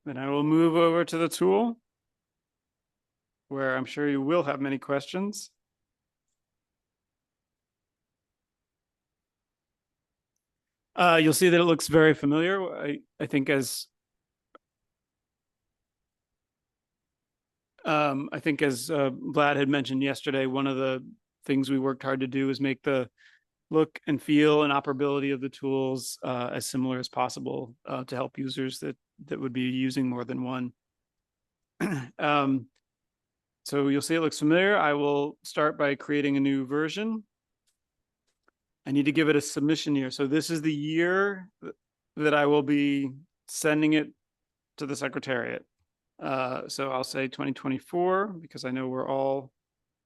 Then I will move over to the tool where I'm sure you will have many questions. You'll see that it looks very familiar. I think as Vlad had mentioned yesterday, one of the things we worked hard to do is make the look and feel and operability of the tools as similar as possible to help users that would be using more than one. So you'll see it looks familiar. I will start by creating a new version. I need to give it a submission year. So this is the year that I will be sending it to the Secretariat. So I'll say 2024 because I know we're all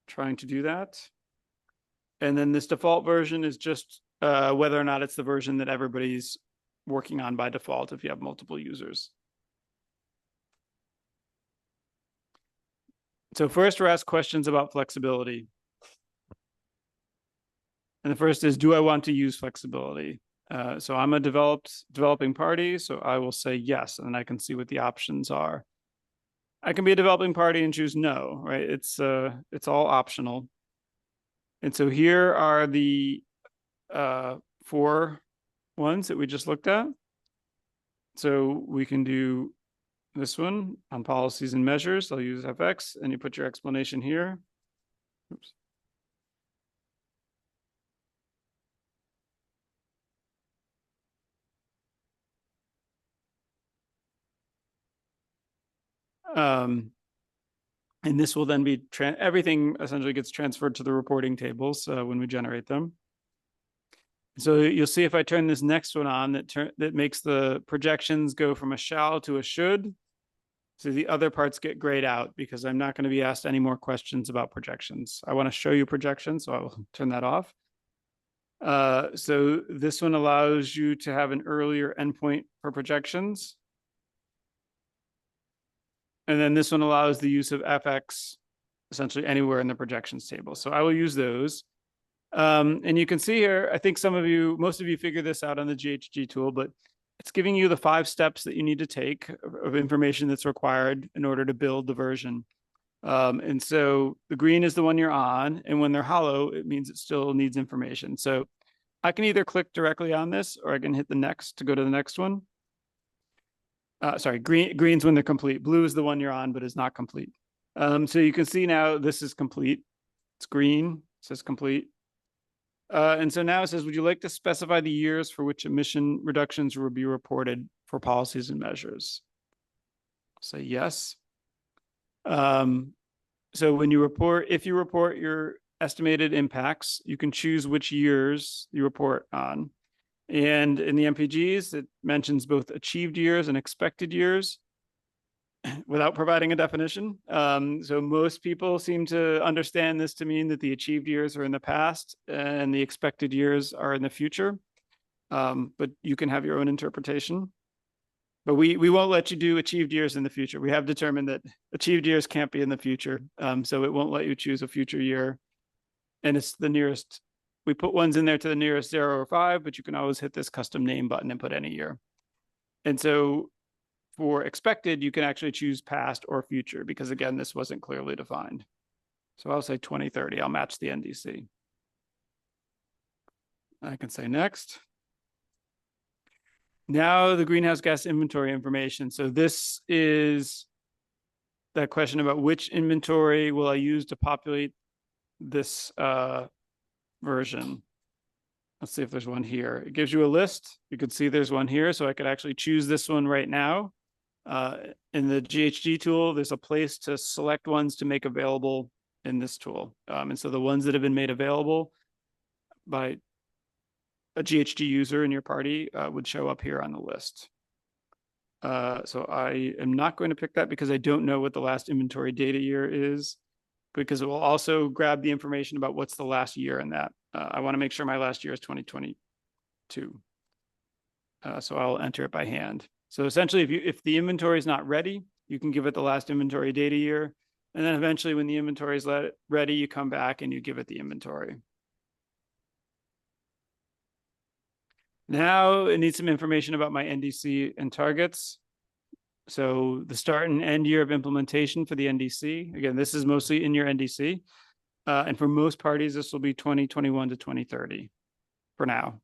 trying to do that. And then this default version is just whether or not it's the version that everybody's working on by default if you have multiple users. So first we're asked questions about flexibility. And the first is, do I want to use flexibility? So I'm a developing party, so I will say yes, and then I can see what the options are. I can be a developing party and choose no, right? It's all optional. And so here are the 4 ones that we just looked at. So we can do this one on policies and measures. I'll use FX, and you put your explanation here. Oops. And this will then be, everything essentially gets transferred to the reporting tables when we generate them. So you'll see if I turn this next one on, that makes the projections go from a shall to a should. So the other parts get grayed out because I'm not going to be asked any more questions about projections. I want to show you projections, so I will turn that off. So this one allows you to have an earlier endpoint for projections. And then this one allows the use of FX essentially anywhere in the projections table. So I will use those. And you can see here, I think most of you figure this out on the GHG tool, but it's giving you the 5 steps that you need to take of information that's required in order to build the version. And so the green is the one you're on, and when they're hollow, it means it still needs information. So I can either click directly on this, or I can hit the next to go to the next one. Sorry, green's when they're complete. Blue is the one you're on, but is not complete. So you can see now this is complete. It's green, it says complete. And so now it says, would you like to specify the years for which emission reductions will be reported for policies and measures? I'll say yes. So when you report, if you report your estimated impacts, you can choose which years you report on. And in the MPGs, it mentions both achieved years and expected years without providing a definition. So most people seem to understand this to mean that the achieved years are in the past and the expected years are in the future. But you can have your own interpretation. But we won't let you do achieved years in the future. We have determined that achieved years can't be in the future. So it won't let you choose a future year. And it's the nearest. We put ones in there to the nearest 0 or 5, but you can always hit this custom name button and put any year. And so for expected, you can actually choose past or future because, again, this wasn't clearly defined. So I'll say 2030. I'll match the NDC. I can say next. Now the greenhouse gas inventory information. So this is that question about which inventory will I use to populate this version. Let's see if there's one here. It gives you a list. You can see there's one here. So I could actually choose this one right now. In the GHG tool, there's a place to select ones to make available in this tool. And so the ones that have been made available by a GHG user in your party would show up here on the list. So I am not going to pick that because I don't know what the last inventory data year is, because it will also grab the information about what's the last year in that. I want to make sure my last year is 2022. So I'll enter it by hand. So essentially, if the inventory is not ready, you can give it the last inventory data year. And then eventually when the inventory is ready, you come back and you give it the inventory. Now it needs some information about my NDC and targets. So the start and end year of implementation for the NDC. Again, this is mostly in your NDC. And for most parties, this will be 2021 to 2030 for now.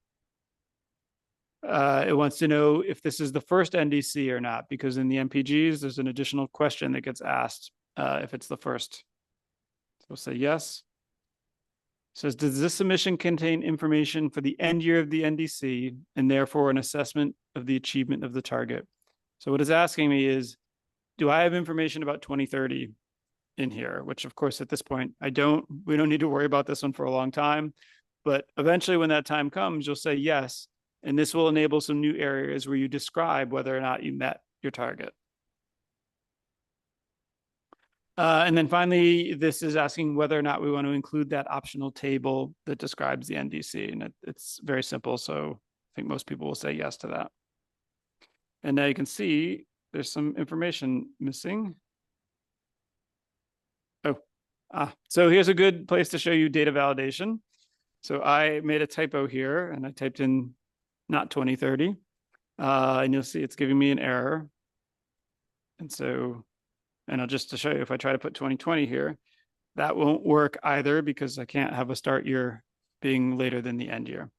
It wants to know if this is the first NDC or not, because in the MPGs, there's an additional question that gets asked if it's the first. So we'll say yes. It says, does this submission contain information for the end year of the NDC and therefore an assessment of the achievement of the target? So what it's asking me is, do I have information about 2030 in here? Which of course, at this point, we don't need to worry about this one for a long time. But eventually when that time comes, you'll say yes. And this will enable some new areas where you describe whether or not you met your target. And then finally, this is asking whether or not we want to include that optional table that describes the NDC. And it's very simple. So I think most people will say yes to that. And now you can see there's some information missing. So here's a good place to show you data validation. So I made a typo here and I typed in not 2030. And you'll see it's giving me an error. And I'll just to show you, if I try to put 2020 here, that won't work either because I can't have a start year being later than the end year.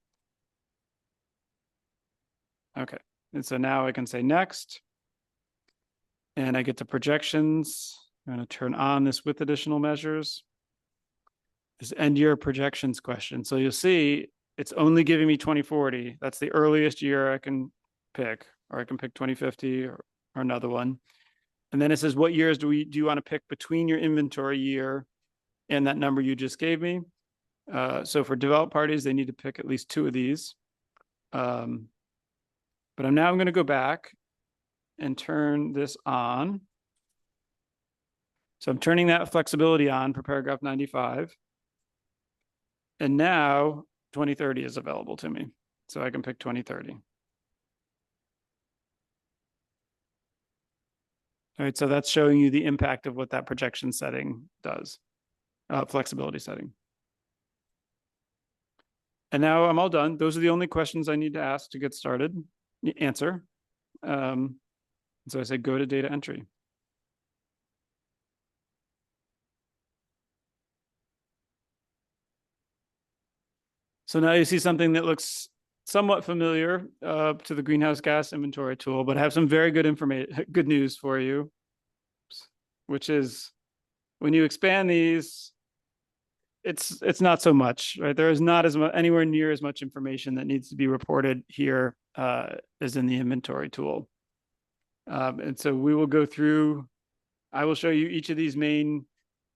Okay, and so now I can say next. And I get to projections. I'm going to turn on this with additional measures. This end year projections question. So you'll see it's only giving me 2040. That's the earliest year I can pick, or I can pick 2050 or another one. And then it says, what years do you want to pick between your inventory year and that number you just gave me? So for developed parties, they need to pick at least two of these. But I'm going to go back and turn this on. So I'm turning that flexibility on for paragraph 95. And now 2030 is available to me. So I can pick 2030. All right, so that's showing you the impact of what that projection setting does, flexibility setting. And now I'm all done. Those are the only questions I need to ask to get started, answer. So I say go to data entry. So now you see something that looks somewhat familiar to the greenhouse gas inventory tool, but I have some very good news for you, which is when you expand these, it's not so much, right? There is not anywhere near as much information that needs to be reported here as in the inventory tool. And so we will go through, I will show you each of these main,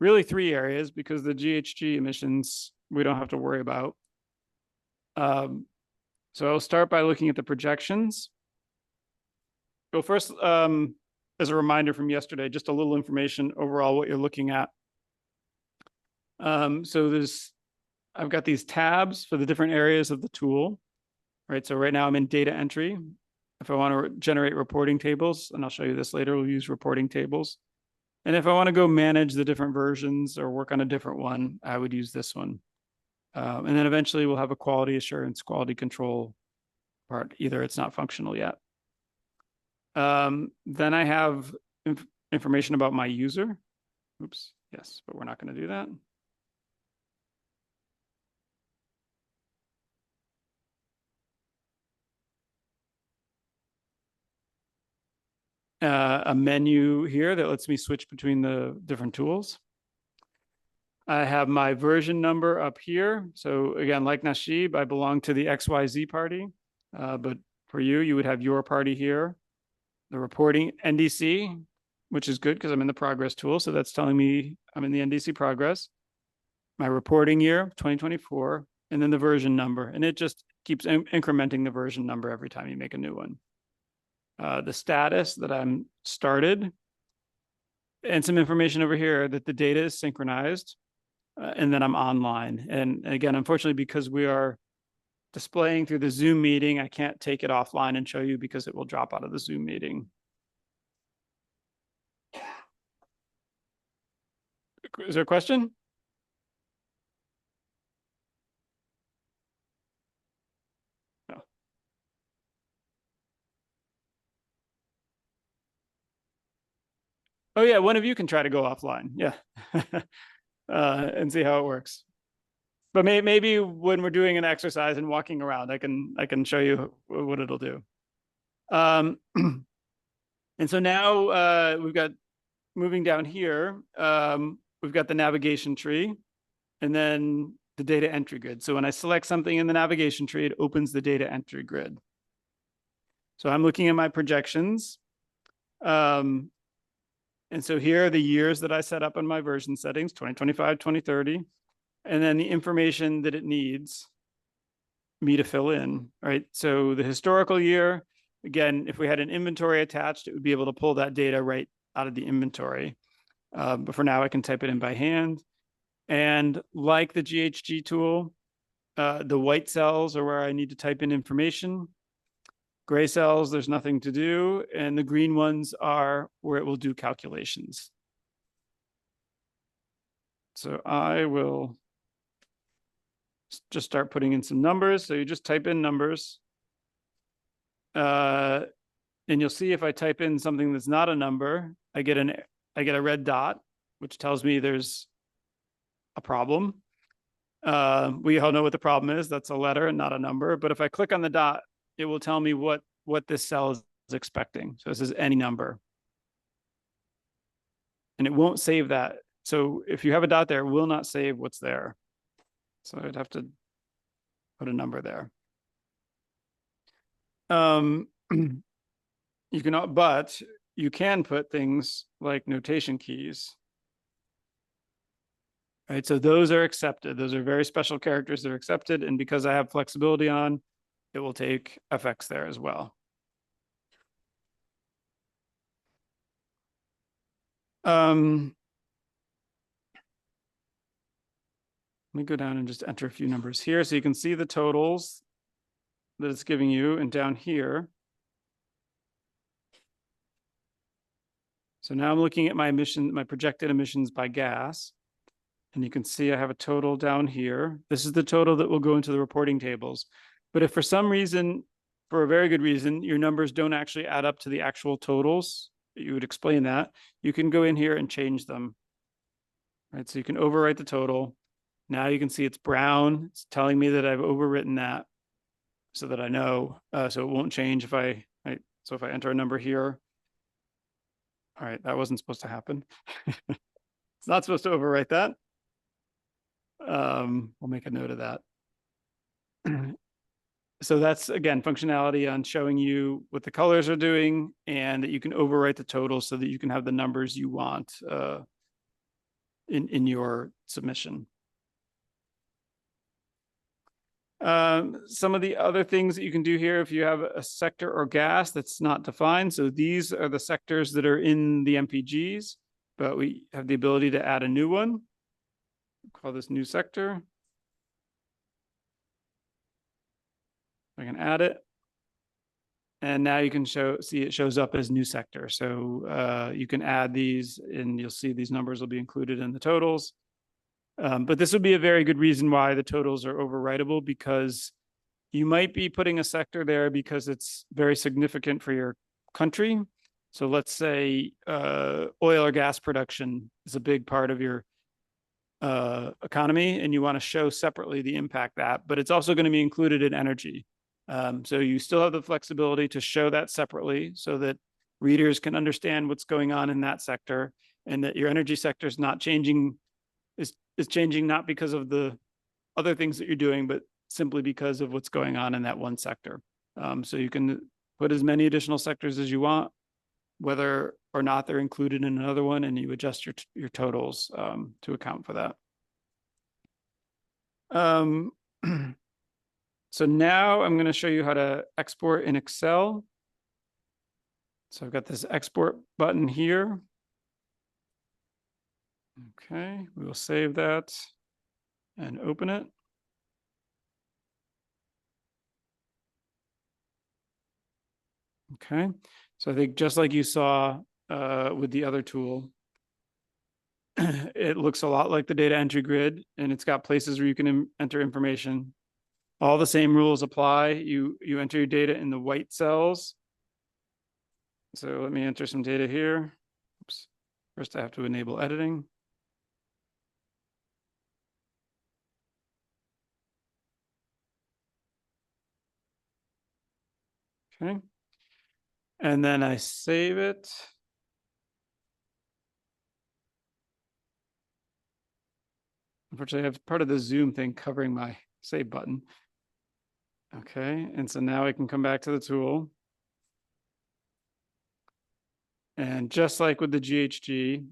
really three areas, because the GHG emissions we don't have to worry about. So I'll start by looking at the projections. Well, first, as a reminder from yesterday, just a little information overall what you're looking at. So I've got these tabs for the different areas of the tool, right? So right now I'm in data entry. If I want to generate reporting tables, and I'll show you this later, we'll use reporting tables. And if I want to go manage the different versions or work on a different one, I would use this one. And then eventually we'll have a quality assurance, quality control part. Either it's not functional yet. Then I have information about my user. Oops, yes, but we're not going to do that. A menu here that lets me switch between the different tools. I have my version number up here. So again, like Nashib, I belong to the XYZ party, but for you, you would have your party here. The reporting NDC, which is good because I'm in the progress tool. So that's telling me I'm in the NDC progress. My reporting year, 2024, and then the version number. And it just keeps incrementing the version number every time you make a new one. The status that I'm started, and some information over here that the data is synchronized, and then I'm online. And again, unfortunately, because we are displaying through the Zoom meeting, I can't take it offline and show you because it will drop out of the Zoom meeting. Is there a question? No. Oh yeah, one of you can try to go offline. Yeah. And see how it works. But maybe when we're doing an exercise and walking around, I can show you what it'll do. And so now we've got, moving down here, we've got the navigation tree and then the data entry grid. So when I select something in the navigation tree, it opens the data entry grid. So I'm looking at my projections. And so here are the years that I set up in my version settings, 2025, 2030, and then the information that it needs me to fill in, right? So the historical year, again, if we had an inventory attached, it would be able to pull that data right out of the inventory. But for now, I can type it in by hand. And like the GHG tool, the white cells are where I need to type in information. Gray cells, there's nothing to do. And the green ones are where it will do calculations. So I will just start putting in some numbers. So you just type in numbers. And you'll see if I type in something that's not a number, I get a red dot, which tells me there's a problem. We all know what the problem is. That's a letter and not a number. But if I click on the dot, it will tell me what this cell is expecting. So this is any number. And it won't save that. So if you have a dot there, it will not save what's there. So I'd have to put a number there. You can, but you can put things like notation keys. Right, so those are accepted. Those are very special characters that are accepted. And because I have flexibility on, it will take FX there as well. Let me go down and just enter a few numbers here so you can see the totals that it's giving you. And down here, so now I'm looking at my projected emissions by gas. And you can see I have a total down here. This is the total that will go into the reporting tables. But if for some reason, for a very good reason, your numbers don't actually add up to the actual totals, you would explain that, you can go in here and change them. Right, so you can overwrite the total. Now you can see it's brown. It's telling me that I've overwritten that so that I know, so it won't change if so if I enter a number here. All right, that wasn't supposed to happen. It's not supposed to overwrite that. We'll make a note of that. So that's, again, functionality on showing you what the colors are doing and that you can overwrite the total so that you can have the numbers you want in your submission. Some of the other things that you can do here, if you have a sector or gas that's not defined. So these are the sectors that are in the MPGs, but we have the ability to add a new one. Call this new sector. I can add it. And now you can see it shows up as new sector. So you can add these and you'll see these numbers will be included in the totals. But this would be a very good reason why the totals are overwritable, because you might be putting a sector there because it's very significant for your country. So let's say oil or gas production is a big part of your economy and you want to show separately the impact that, but it's also going to be included in energy. So you still have the flexibility to show that separately so that readers can understand what's going on in that sector, and that your energy sector is not changing, is changing not because of the other things that you're doing, but simply because of what's going on in that one sector. So you can put as many additional sectors as you want, whether or not they're included in another one, and you adjust your totals to account for that. So now I'm going to show you how to export in Excel. So I've got this export button here. Okay, we will save that and open it. Okay, so I think just like you saw with the other tool, it looks a lot like the data entry grid, and it's got places where you can enter information. All the same rules apply. You enter your data in the white cells. So let me enter some data here. Oops. First, I have to enable editing. Okay. And then I save it. Unfortunately, I have part of the Zoom thing covering my save button. Okay, and so now I can come back to the tool. And just like with the GHG,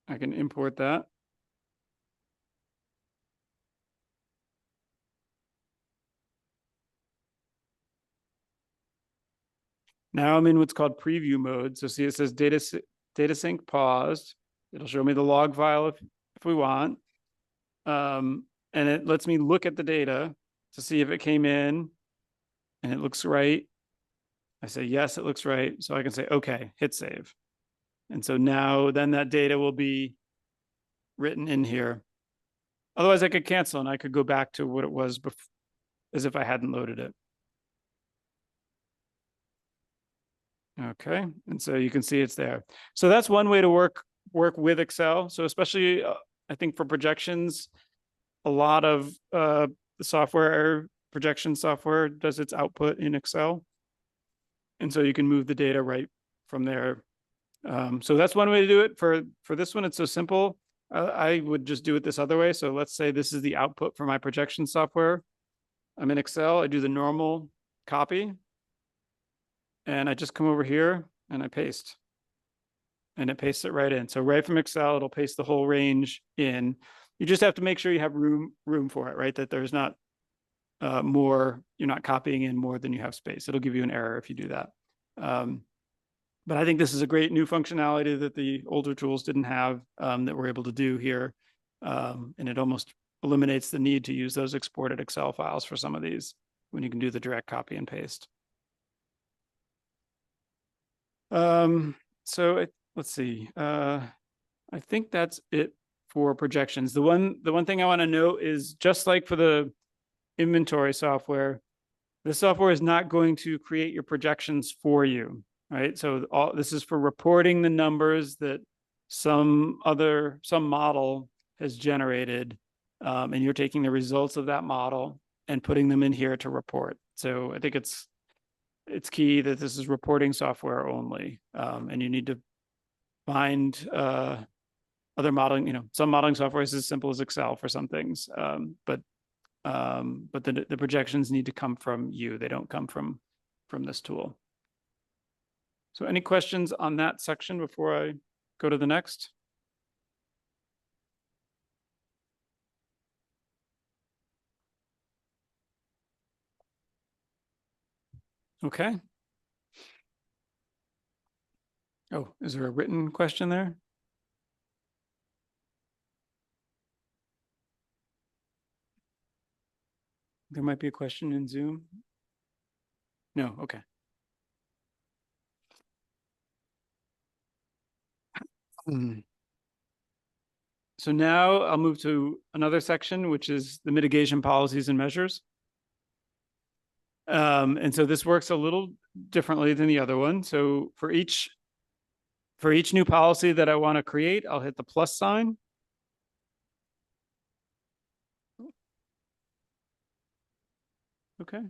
I can import that. Now I'm in what's called preview mode. So see, it says data sync paused. It'll show me the log file if we want. And it lets me look at the data to see if it came in and it looks right. I say, yes, it looks right. So I can say, okay, hit save. And so now then that data will be written in here. Otherwise I could cancel and I could go back to what it was before, as if I hadn't loaded it. Okay, and so you can see it's there. So that's one way to work with Excel. So especially, I think for projections, a lot of the software, projection software, does its output in Excel, and so you can move the data right from there. So that's one way to do it. For this one, it's so simple. I would just do it this other way. So let's say this is the output for my projection software. I'm in Excel. I do the normal copy. And I just come over here and I paste. And it pastes it right in. So right from Excel, it'll paste the whole range in. You just have to make sure you have room for it, right? That there's not more, you're not copying in more than you have space. It'll give you an error if you do that. But I think this is a great new functionality that the older tools didn't have, that we're able to do here. And it almost eliminates the need to use those exported Excel files for some of these when you can do the direct copy and paste. So let's see. I think that's it for projections. The one thing I want to note is, just like for the inventory software, the software is not going to create your projections for you, right? So this is for reporting the numbers that some model has generated, and you're taking the results of that model and putting them in here to report. So I think it's key that this is reporting software only, and you need to find other modeling. Some modeling software is as simple as Excel for some things, but the projections need to come from you. They don't come from this tool. So any questions on that section before I go to the next? Okay. Oh, is there a written question there? There might be a question in Zoom. No, okay. So now I'll move to another section, which is the mitigation policies and measures. And so this works a little differently than the other one. So for each new policy that I want to create, I'll hit the plus sign. Okay.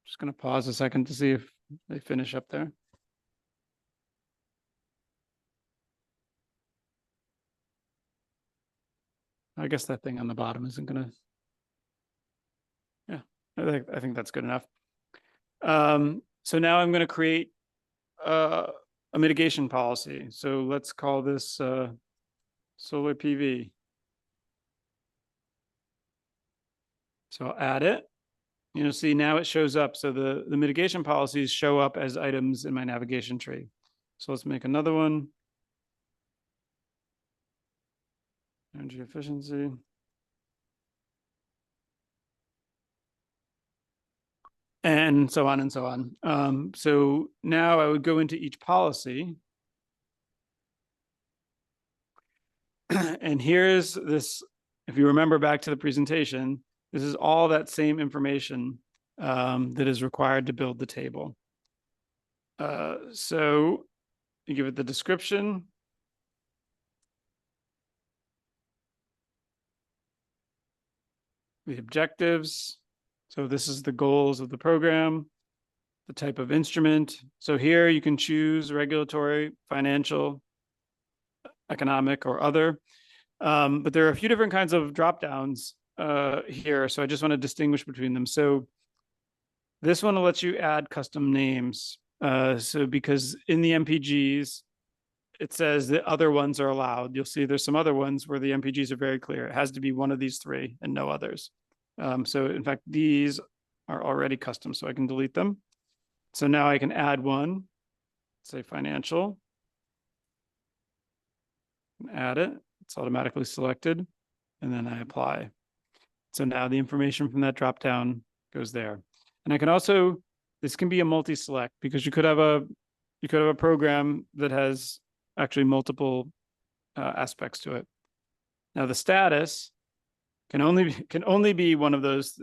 Just going to pause a second to see if they finish up there. I guess that thing on the bottom isn't going to. Yeah, I think that's good enough. So now I'm going to create a mitigation policy. So let's call this solar PV. So I'll add it. See now it shows up. So the mitigation policies show up as items in my navigation tree. So let's make another one. Energy efficiency. And so on and so on. So now I would go into each policy. And here's this, if you remember back to the presentation, this is all that same information that is required to build the table. So you give it the description. The objectives. So this is the goals of the program, the type of instrument. So here you can choose regulatory, financial, economic, or other. But there are a few different kinds of drop downs here. So I just want to distinguish between them. So this one will let you add custom names. So because in the MPGs, it says that other ones are allowed. You'll see there's some other ones where the MPGs are very clear. It has to be one of these three and no others. So in fact, these are already custom, so I can delete them. So now I can add one, say financial, add it. It's automatically selected, and then I apply. So now the information from that dropdown goes there. And I can also, this can be a multi-select because you could have a program that has actually multiple aspects to it. Now the status can only be one of those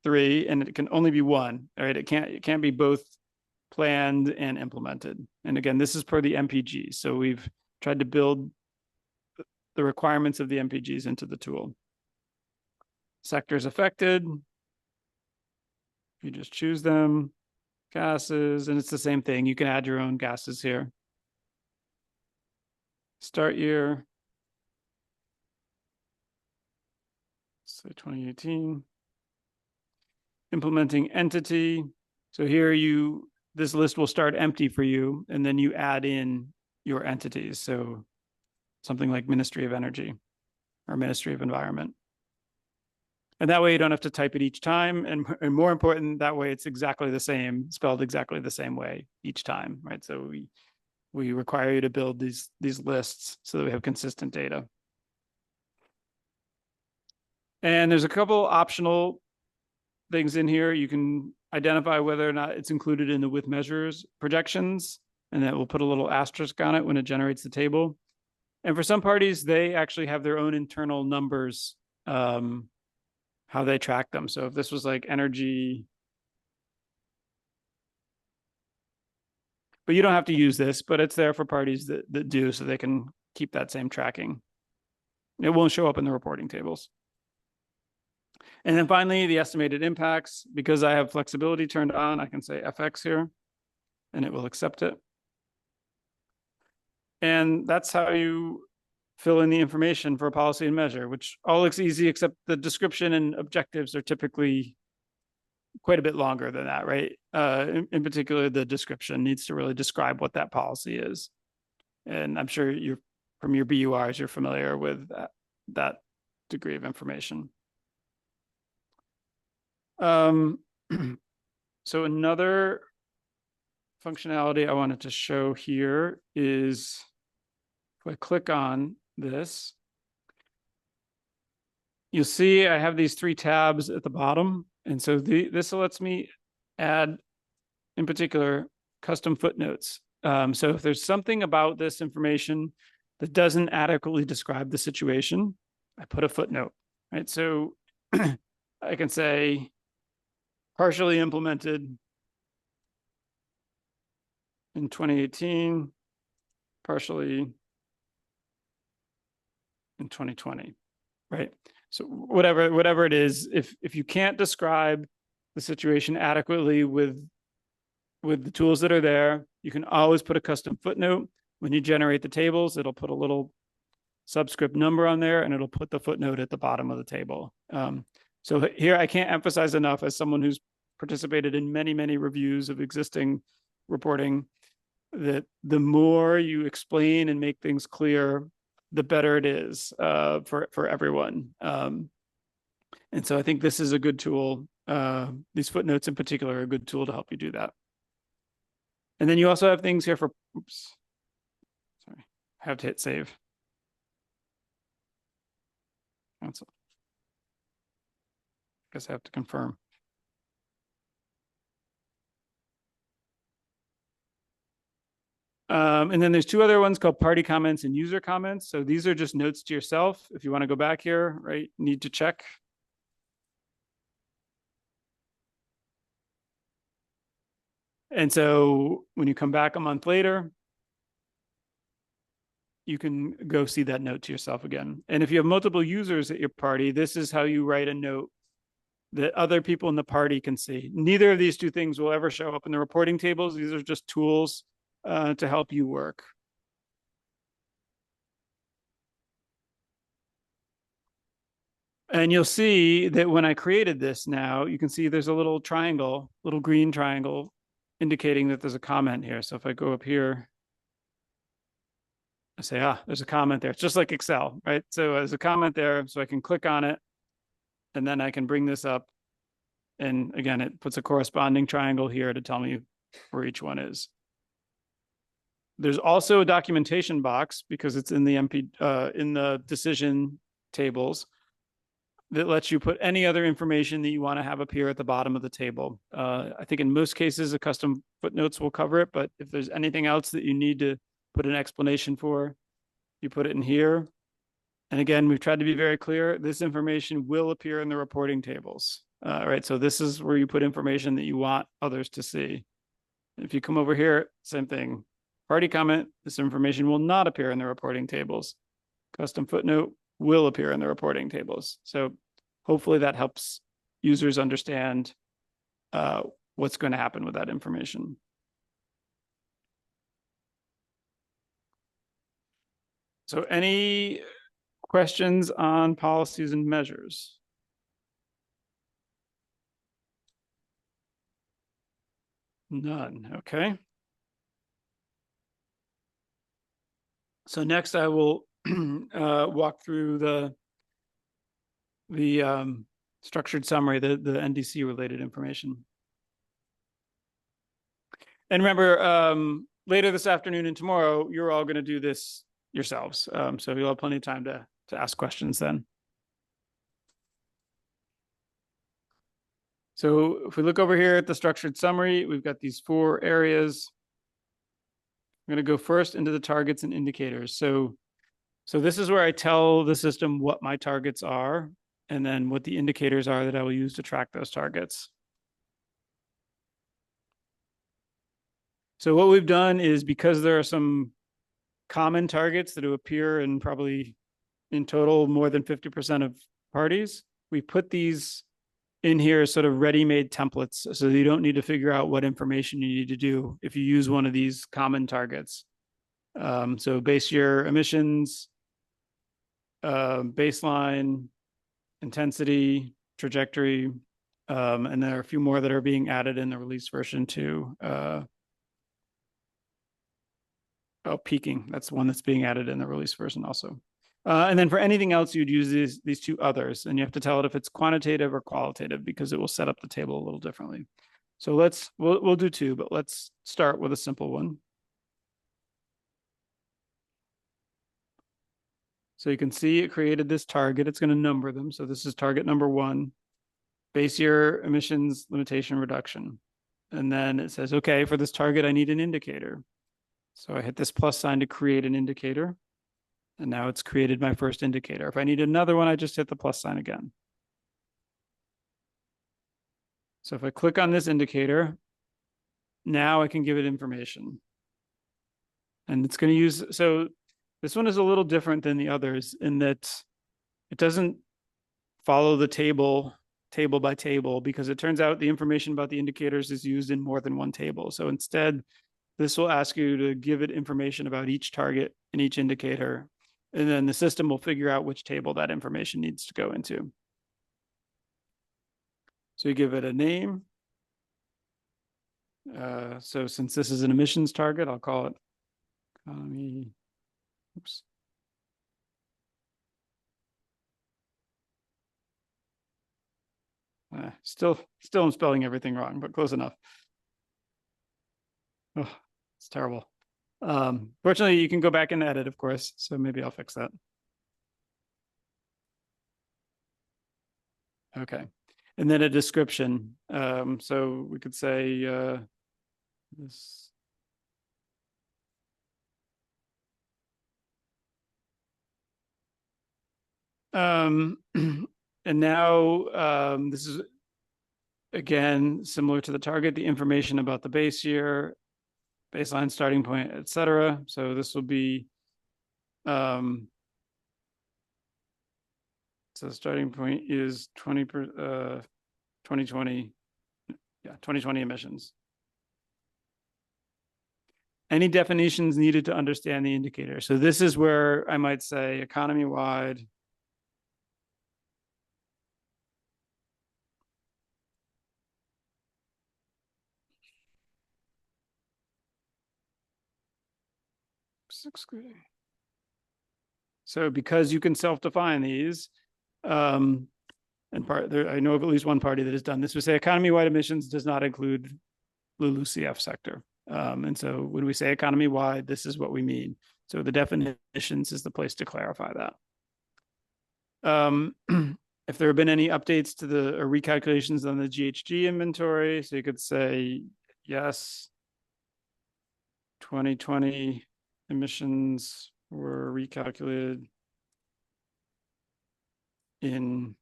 three, and it can only be one. All right, it can't be both planned and implemented. And again, this is per the MPG. So we've tried to build the requirements of the MPGs into the tool. Sectors affected. You just choose them. Gases, and it's the same thing. You can add your own gases here. Start year. So 2018. Implementing entity. So here this list will start empty for you, and then you add in your entities. So something like Ministry of Energy or Ministry of Environment. And that way you don't have to type it each time. And more important, that way it's exactly the same, spelled exactly the same way each time, right? So we require you to build these lists so that we have consistent data. And there's a couple optional things in here. You can identify whether or not it's included in the with measures projections, and that will put a little asterisk on it when it generates the table. And for some parties, they actually have their own internal numbers, how they track them. So if this was like energy, but you don't have to use this, but it's there for parties that do, so they can keep that same tracking. It won't show up in the reporting tables. And then finally, the estimated impacts. Because I have flexibility turned on, I can say FX here, and it will accept it. And that's how you fill in the information for a policy and measure, which all looks easy, except the description and objectives are typically quite a bit longer than that, right? In particular, the description needs to really describe what that policy is. And I'm sure from your BURs, you're familiar with that degree of information. So another functionality I wanted to show here is, if I click on this, you'll see I have these three tabs at the bottom. And so this lets me add, in particular, custom footnotes. So if there's something about this information that doesn't adequately describe the situation, I put a footnote, right? So I can say partially implemented in 2018, partially in 2020, right? So whatever it is, if you can't describe the situation adequately with the tools that are there, you can always put a custom footnote. When you generate the tables, it'll put a little subscript number on there, and it'll put the footnote at the bottom of the table. So here, I can't emphasize enough, as someone who's participated in many, many reviews of existing reporting, that the more you explain and make things clear, the better it is for everyone. And so I think this is a good tool. These footnotes in particular are a good tool to help you do that. And then you also have things here for, oops, sorry, I have to hit save. Cancel. I guess I have to confirm. And then there's two other ones called party comments and user comments. So these are just notes to yourself. If you want to go back here, right, need to check. And so when you come back a month later, you can go see that note to yourself again. And if you have multiple users at your party, this is how you write a note that other people in the party can see. Neither of these two things will ever show up in the reporting tables. These are just tools to help you work. And you'll see that when I created this now, you can see there's a little triangle, little green triangle, indicating that there's a comment here. So if I go up here, I say, there's a comment there. It's just like Excel, right? So there's a comment there, so I can click on it, and then I can bring this up. And again, it puts a corresponding triangle here to tell me where each one is. There's also a documentation box because it's in the in the decision tables that lets you put any other information that you want to have appear at the bottom of the table. I think in most cases, a custom footnotes will cover it, but if there's anything else that you need to put an explanation for, you put it in here. And again, we've tried to be very clear. This information will appear in the reporting tables. Right, so this is where you put information that you want others to see. If you come over here, same thing. Party comment, this information will not appear in the reporting tables. Custom footnote will appear in the reporting tables. So hopefully that helps users understand what's going to happen with that information. So any questions on policies and measures? None. Okay. So next I will walk through the structured summary, the NDC related information. And remember, later this afternoon and tomorrow, you're all going to do this yourselves. So you'll have plenty of time to ask questions then. So if we look over here at the structured summary, we've got these 4 areas. I'm going to go first into the targets and indicators. So this is where I tell the system what my targets are, and then what the indicators are that I will use to track those targets. So what we've done is, because there are some common targets that appear in probably in total more than 50% of parties, we put these in here as sort of ready-made templates, so you don't need to figure out what information you need to do if you use one of these common targets. So base year emissions, baseline, intensity, trajectory, and there are a few more that are being added in the release version too. Peaking, that's one that's being added in the release version also. And then for anything else, you'd use these 2 others, and you have to tell it if it's quantitative or qualitative, because it will set up the table a little differently. So we'll do 2, but let's start with a simple one. So you can see it created this target. It's going to number them. So this is target number 1, base year emissions limitation reduction. And then it says, okay, for this target, I need an indicator. So I hit this plus sign to create an indicator. And now it's created my first indicator. If I need another one, I just hit the plus sign again. So if I click on this indicator, now I can give it information. And it's going to use, so this one is a little different than the others in that it doesn't follow the table by table, because it turns out the information about the indicators is used in more than one table. So instead, this will ask you to give it information about each target and each indicator, and then the system will figure out which table that information needs to go into. So you give it a name. So since this is an emissions target, I'll call it economy. Oops. Still I'm spelling everything wrong, but close enough. Oh, it's terrible. Fortunately, you can go back and edit, of course, so maybe I'll fix that. Okay. And then a description. So we could say this. And now this is, again, similar to the target, the information about the base year, baseline, starting point, etc. So this will be So the starting point is 2020, yeah, 2020 emissions. Any definitions needed to understand the indicator? So this is where I might say economy-wide excluding. So because you can self-define these, and I know of at least one party that has done this, we say economy-wide emissions does not include LULUCF sector. And so when we say economy-wide, this is what we mean. So the definitions is the place to clarify that. If there have been any updates to the or recalculations on the GHG inventory, so you could say, yes, 2020 emissions were recalculated in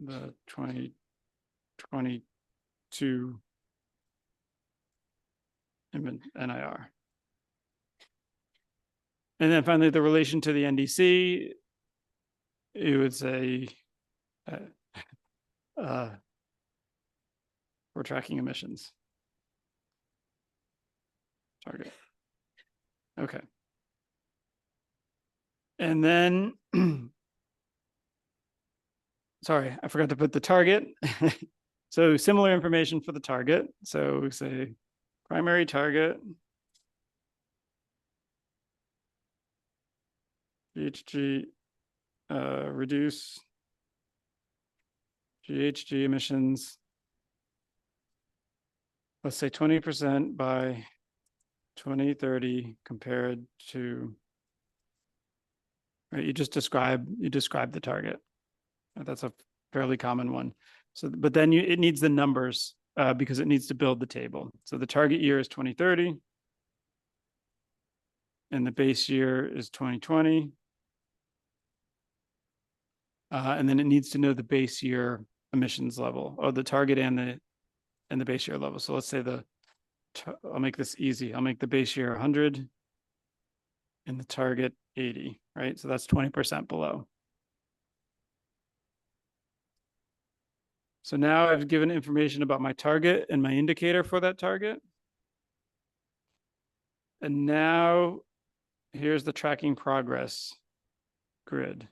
the 2022 NIR. And then finally, the relation to the NDC, you would say we're tracking emissions. Target. Okay. And then, sorry, I forgot to put the target. So similar information for the target. So we say primary target, GHG, reduce GHG emissions, let's say 20% by 2030 compared to, right, you describe the target. That's a fairly common one. So, but then it needs the numbers because it needs to build the table. So the target year is 2030 and the base year is 2020. And then it needs to know the base year emissions level, or the target and the base year level. So let's say I'll make this easy. I'll make the base year 100 and the target 80, right? So that's 20% below. So now I've given information about my target and my indicator for that target. And now here's the tracking progress grid.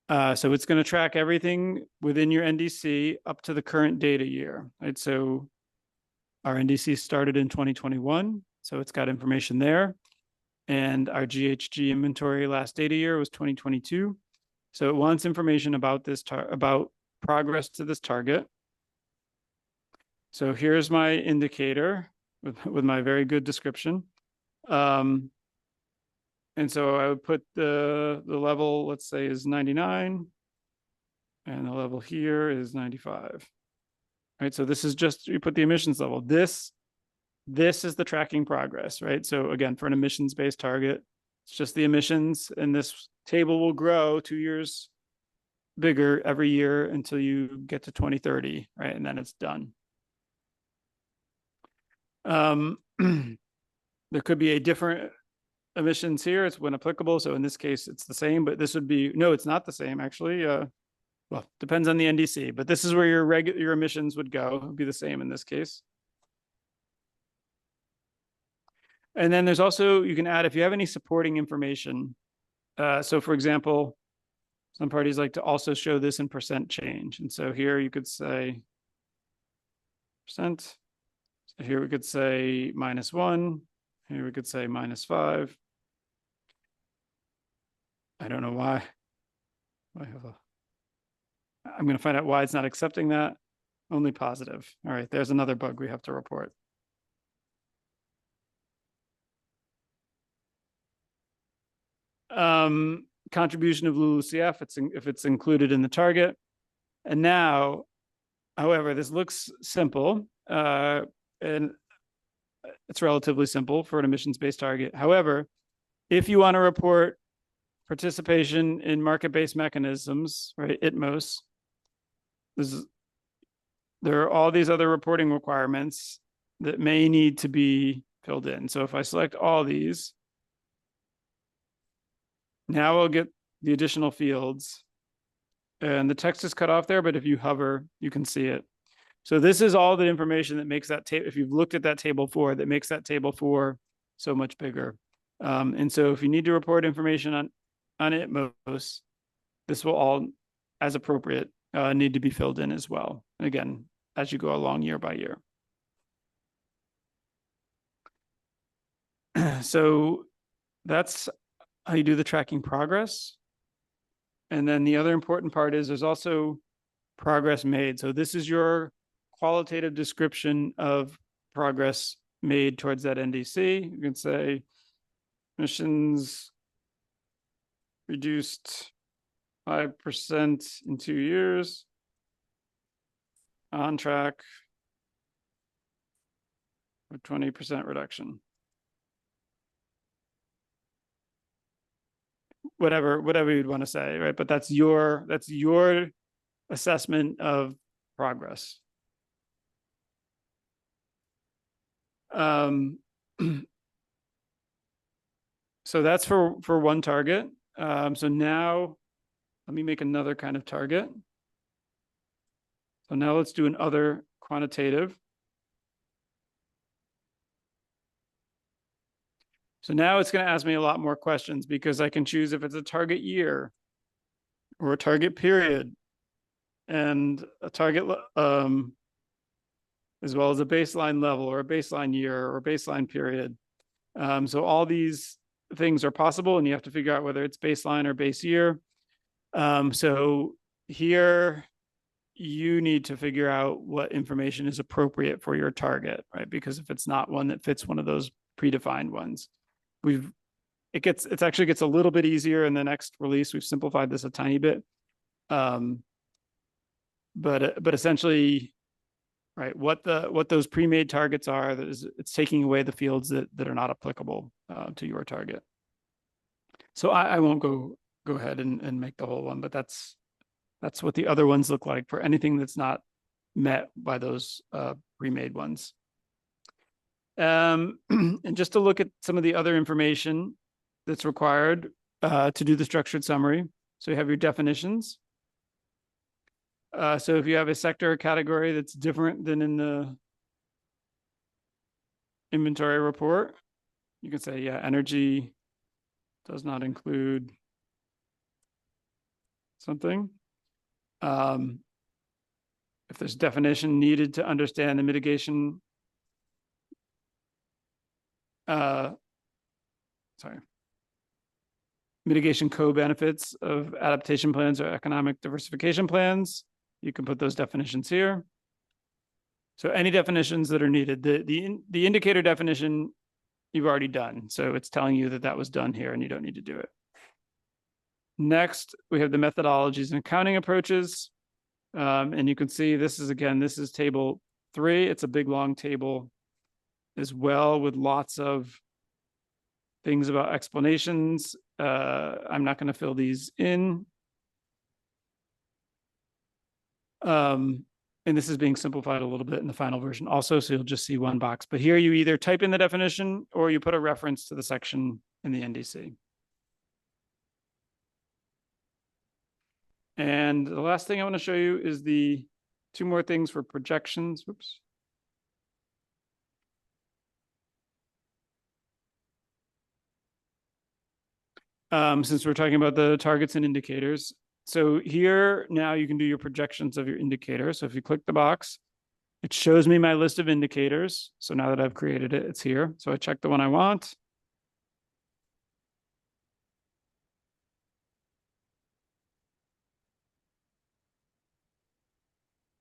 So it's going to track everything within your NDC up to the current data year, right? So our NDC started in 2021, so it's got information there. And our GHG inventory last data year was 2022. So it wants information about this about progress to this target. So here's my indicator with my very good description. And so I would put the level, let's say, is 99, and the level here is 95. Right, so this is just, you put the emissions level. This is the tracking progress, right? So again, for an emissions-based target, it's just the emissions, and this table will grow 2 years bigger every year until you get to 2030, right? And then it's done. There could be a different emissions here. It's when applicable. So in this case, it's the same, but this would be, no, it's not the same actually. Well, depends on the NDC, but this is where your emissions would go. It would be the same in this case. And then there's also, you can add if you have any supporting information. So for example, some parties like to also show this in percent change. And so here you could say percent. So here we could say -1. Here we could say -5. I don't know why. I'm going to find out why it's not accepting that. Only positive. All right, there's another bug we have to report. Contribution of LULUCF, if it's included in the target. And now, however, this looks simple, and it's relatively simple for an emissions-based target. However, if you want to report participation in market-based mechanisms, right, ITMOs, there are all these other reporting requirements that may need to be filled in. So if I select all these, Now I'll get the additional fields. And the text is cut off there, but if you hover, you can see it. So this is all the information that makes that table, if you've looked at that table 4, that makes that table 4 so much bigger. And so if you need to report information on ITMOS, this will all, as appropriate, need to be filled in as well. Again, as you go along year by year. So that's how you do the tracking progress. And then the other important part is there's also progress made. So this is your qualitative description of progress made towards that NDC. You can say emissions reduced 5% in 2 years, on track for 20% reduction. Whatever you'd want to say, right? But that's your assessment of progress. So that's for one target. So now let me make another kind of target. So now let's do another quantitative. So now it's going to ask me a lot more questions because I can choose if it's a target year or a target period and a target as well as a baseline level or a baseline year or a baseline period. So all these things are possible and you have to figure out whether it's baseline or base year. So here you need to figure out what information is appropriate for your target, right? Because if it's not one that fits one of those predefined ones, it actually gets a little bit easier in the next release. We've simplified this a tiny bit. But essentially, right, what those pre-made targets are, it's taking away the fields that are not applicable to your target. So I won't go ahead and make the whole one, but that's what the other ones look like for anything that's not met by those pre-made ones. And just to look at some of the other information that's required to do the structured summary. So you have your definitions. So if you have a sector or category that's different than in the inventory report, you can say, yeah, energy does not include something. If there's definition needed to understand the mitigation, mitigation co-benefits of adaptation plans or economic diversification plans, you can put those definitions here. So any definitions that are needed, the indicator definition you've already done. So it's telling you that was done here and you don't need to do it. Next, we have the methodologies and accounting approaches. And you can see this is table 3. It's a big, long table as well with lots of things about explanations. I'm not going to fill these in. And this is being simplified a little bit in the final version also, so you'll just see one box. But here you either type in the definition or you put a reference to the section in the NDC. And the last thing I want to show you is the 2 more things for projections. Whoops. Since we're talking about the targets and indicators. So here now you can do your projections of your indicator. So if you click the box, it shows me my list of indicators. So now that I've created it, it's here. So I check the one I want.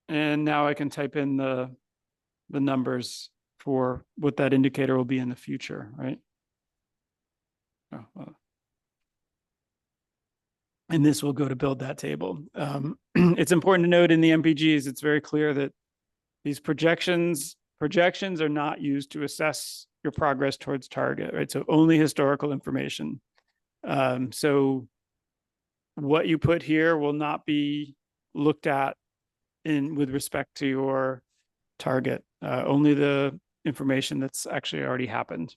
And now I can type in the numbers for what that indicator will be in the future, right? Oh, well. And this will go to build that table. It's important to note in the MPGs, it's very clear that these projections are not used to assess your progress towards target, right? So only historical information. So what you put here will not be looked at with respect to your target, only the information that's actually already happened.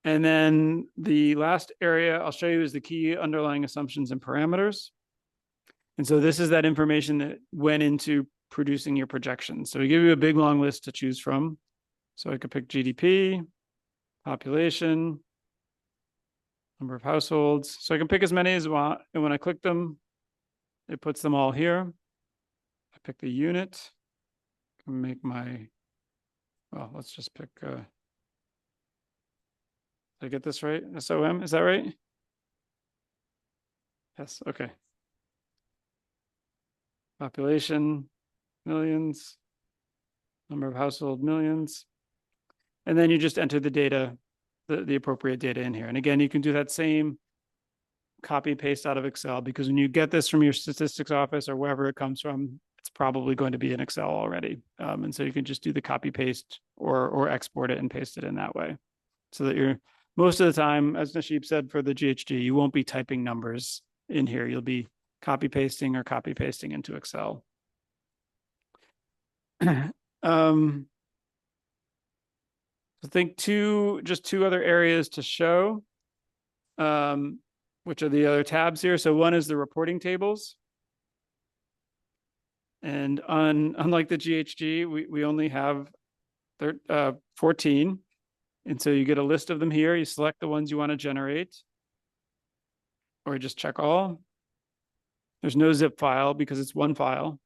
And then the last area I'll show you is the key underlying assumptions and parameters. And so this is that information that went into producing your projections. So we give you a big long list to choose from. So I could pick GDP, population, number of households. So I can pick as many as I want. And when I click them, it puts them all here. I pick the unit, I can make my, well, let's just pick, did I get this right? SOM, is that right? Yes, okay. Population, millions, number of household, millions. And then you just enter the data, the appropriate data in here. And again, you can do that same copy paste out of Excel, because when you get this from your statistics office or wherever it comes from, it's probably going to be in Excel already. And so you can just do the copy paste or export it and paste it in that way. So that you're, most of the time, as Nashib said, for the GHG, you won't be typing numbers in here. You'll be copy pasting or copy pasting into Excel. I think just two other areas to show, which are the other tabs here. So one is the reporting tables. And unlike the GHG, we only have 14. And so you get a list of them here. You select the ones you want to generate, or just check all. There's no zip file because it's one file.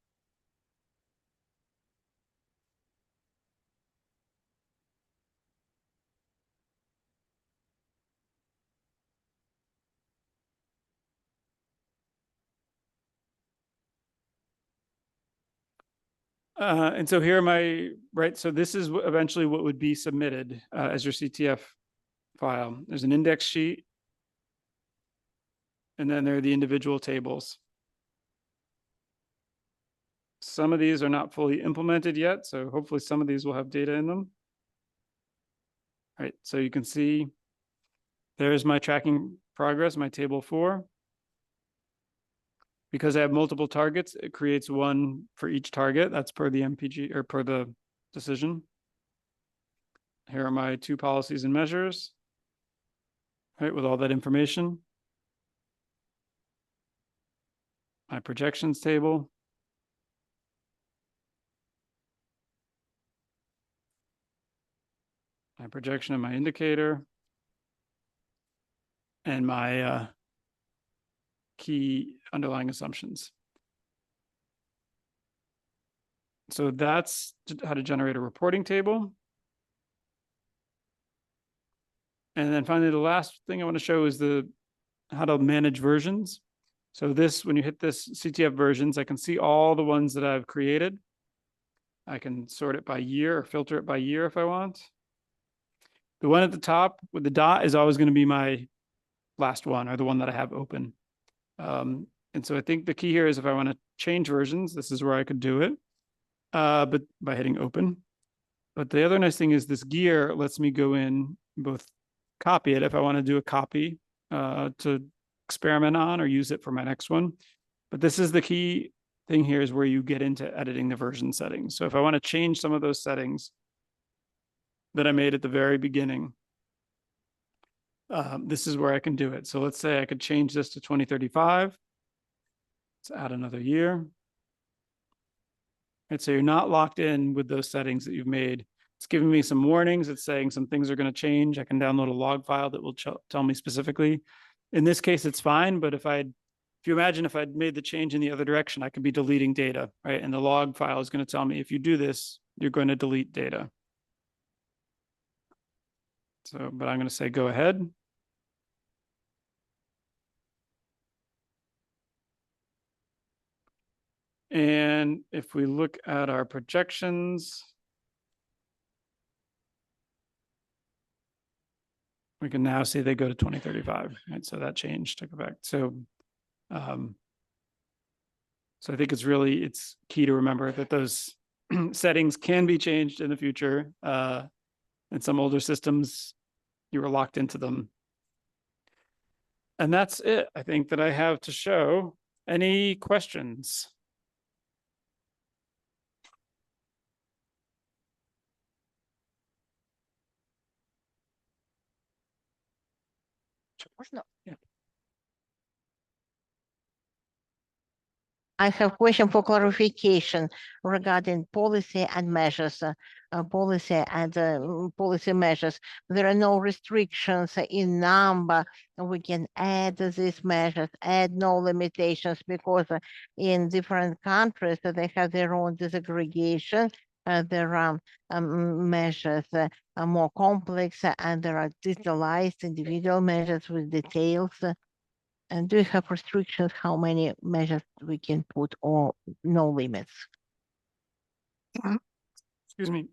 And so here are my, right, so this is eventually what would be submitted as your CTF file. There's an index sheet, and then there are the individual tables. Some of these are not fully implemented yet, so hopefully some of these will have data in them. All right, so you can see there's my tracking progress, my table 4. Because I have multiple targets, it creates one for each target. That's per the MPG or per the decision. Here are my 2 policies and measures, right, with all that information. My projections table. My projection of my indicator. And my key underlying assumptions. So that's how to generate a reporting table. And then finally, the last thing I want to show is how to manage versions. So this, when you hit this CTF versions, I can see all the ones that I've created. I can sort it by year or filter it by year if I want. The one at the top with the dot is always going to be my last one, or the one that I have open. And so I think the key here is if I want to change versions, this is where I could do it, but by hitting open. But the other nice thing is this gear lets me go in both copy it if I want to do a copy to experiment on or use it for my next one. But this is the key thing here, is where you get into editing the version settings. So if I want to change some of those settings that I made at the very beginning, this is where I can do it. So let's say I could change this to 2035. Let's add another year. Right, so you're not locked in with those settings that you've made. It's giving me some warnings. It's saying some things are going to change. I can download a log file that will tell me specifically. In this case, it's fine. But if you imagine if I'd made the change in the other direction, I could be deleting data, right? And the log file is going to tell me if you do this, you're going to delete data. So, but I'm going to say go ahead. And if we look at our projections, we can now see they go to 2035, right? So that changed, took effect. So I think it's key to remember that those settings can be changed in the future. And some older systems, you were locked into them. And that's it, I think, that I have to show. Any questions? Yeah. I have a question for clarification regarding policy and measures, policy measures. There are no restrictions in number. We can add these measures, add no limitations, because in different countries they have their own disaggregation. There are measures are more complex, and there are digitalized individual measures with details. And do you have restrictions how many measures we can put, or no limits? Excuse me.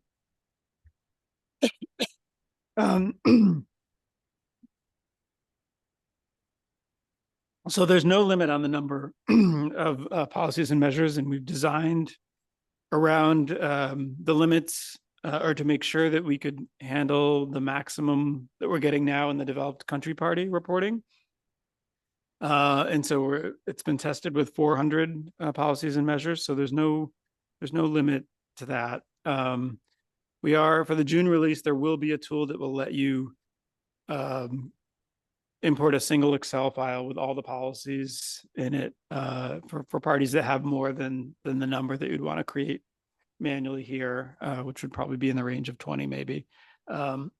So there's no limit on the number of policies and measures, and we've designed around the limits or to make sure that we could handle the maximum that we're getting now in the developed country party reporting. And so it's been tested with 400 policies and measures. So there's no limit to that. We are, for the June release, there will be a tool that will let you import a single Excel file with all the policies in it for parties that have more than the number that you'd want to create manually here, which would probably be in the range of 20 maybe. And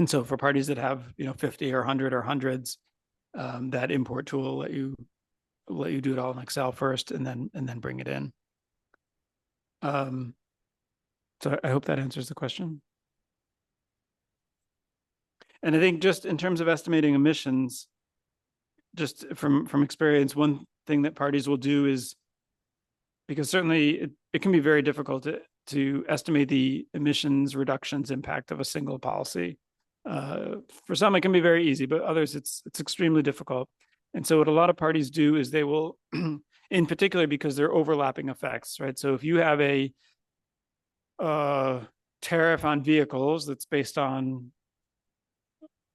so for parties that have 50 or 100 or hundreds, that import tool will let you do it all in Excel first and then bring it in. So I hope that answers the question. And I think just in terms of estimating emissions, just from experience, one thing that parties will do is, because certainly it can be very difficult to estimate the emissions reductions impact of a single policy. For some, it can be very easy, but others, it's extremely difficult. And so what a lot of parties do is they will, in particular, because they're overlapping effects, right? So if you have a tariff on vehicles that's based on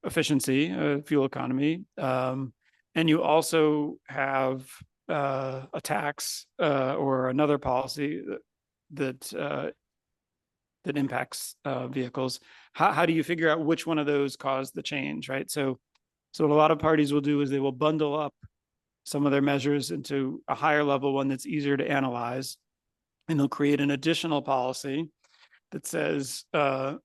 efficiency, fuel economy, and you also have a tax or another policy that impacts vehicles, how do you figure out which one of those caused the change, right? So what a lot of parties will do is they will bundle up some of their measures into a higher level one that's easier to analyze, and they'll create an additional policy that says the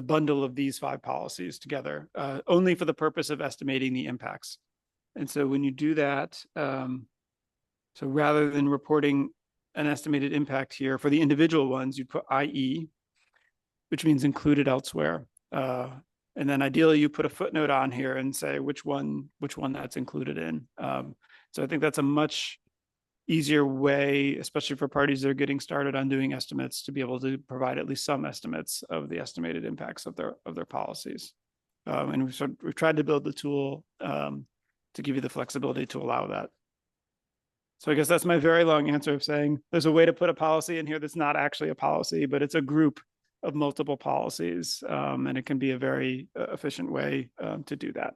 bundle of these 5 policies together, only for the purpose of estimating the impacts. And so when you do that, so rather than reporting an estimated impact here for the individual ones, you put IE, which means included elsewhere. And then ideally you put a footnote on here and say which one that's included in. So I think that's a much easier way, especially for parties that are getting started on doing estimates, to be able to provide at least some estimates of the estimated impacts of their policies. And we've tried to build the tool to give you the flexibility to allow that. So I guess that's my very long answer of saying there's a way to put a policy in here that's not actually a policy, but it's a group of multiple policies, and it can be a very efficient way to do that.